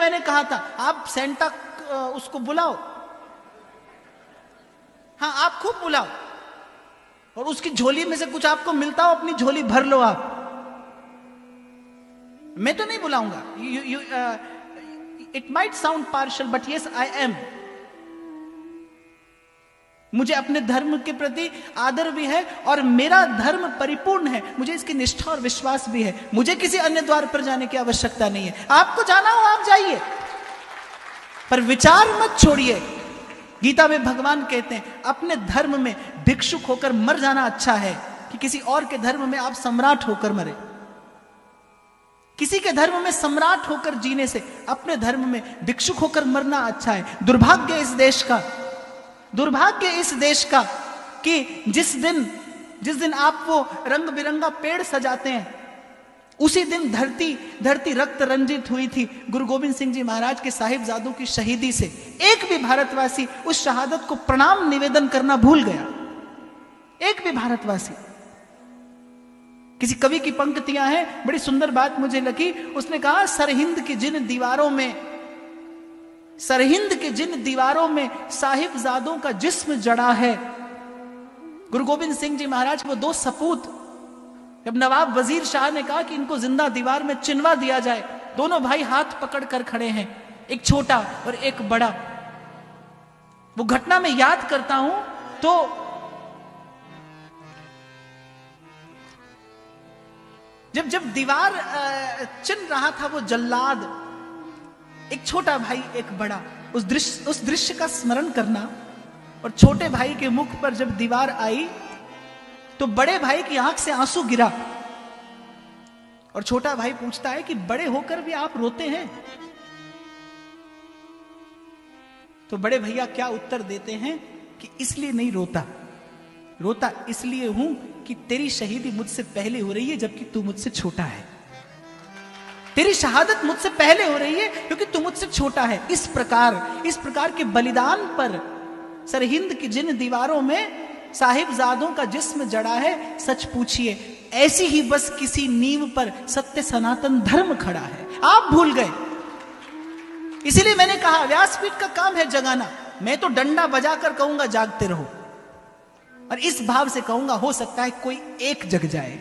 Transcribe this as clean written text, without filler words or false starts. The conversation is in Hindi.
मैंने कहा था आप सेंटा उसको बुलाओ, हाँ आप खूब बुलाओ, और उसकी झोली में से कुछ आपको मिलता हो अपनी झोली भर लो आप। मैं तो नहीं बुलाऊंगा। It might sound partial but yes I am. मुझे अपने धर्म के प्रति आदर भी है और मेरा धर्म परिपूर्ण है, मुझे इसकी निष्ठा और विश्वास भी है। मुझे किसी अन्य द्वार पर जाने की आवश्यकता नहीं है। आपको जाना हो आप जाइए, पर विचार मत छोड़िए। गीता में भगवान कहते हैं अपने धर्म में भिक्षुक होकर मर जाना अच्छा है कि किसी और के धर्म में आप सम्राट होकर मरे। किसी के धर्म में सम्राट होकर जीने से अपने धर्म में भिक्षुक होकर मरना अच्छा है। दुर्भाग्य इस देश का, दुर्भाग्य इस देश का कि जिस दिन आप वो रंग बिरंगा पेड़ सजाते हैं उसी दिन धरती रक्त रंजित हुई थी गुरु गोविंद सिंह जी महाराज के साहिबजादों की शहीदी से। एक भी भारतवासी उस शहादत को प्रणाम निवेदन करना भूल गया, एक भी भारतवासी। किसी कवि की पंक्तियां हैं, बड़ी सुंदर बात मुझे लगी। उसने कहा सरहिंद की जिन दीवारों में साहिबजादों का जिस्म जड़ा है। गुरु गोविंद सिंह जी महाराज वो दो सपूत, जब नवाब वजीर शाह ने कहा कि इनको जिंदा दीवार में चिनवा दिया जाए, दोनों भाई हाथ पकड़ कर खड़े हैं, एक छोटा और एक बड़ा। वो घटना में याद करता हूं तो जब दीवार चिन रहा था वो जल्लाद, एक छोटा भाई एक बड़ा, उस दृश्य का स्मरण करना। और छोटे भाई के मुख पर जब दीवार आई तो बड़े भाई की आंख से आंसू गिरा और छोटा भाई पूछता है कि बड़े होकर भी आप रोते हैं? तो बड़े भैया क्या उत्तर देते हैं कि इसलिए नहीं रोता इसलिए हूं कि तेरी शहीदी मुझसे पहले हो रही है जबकि तू मुझसे छोटा है। तेरी शहादत मुझसे पहले हो रही है क्योंकि तू मुझसे छोटा है। इस प्रकार के बलिदान पर सरहिंद की जिन दीवारों में साहिबजादों का जिस्म जड़ा है, सच पूछिए ऐसी ही बस किसी नींव पर सत्य सनातन धर्म खड़ा है। आप भूल गए। इसीलिए मैंने कहा व्यासपीठ का काम है जगाना। मैं तो डंडा बजाकर कहूंगा जागते रहो, और इस भाव से कहूंगा हो सकता है कोई एक जग जाए।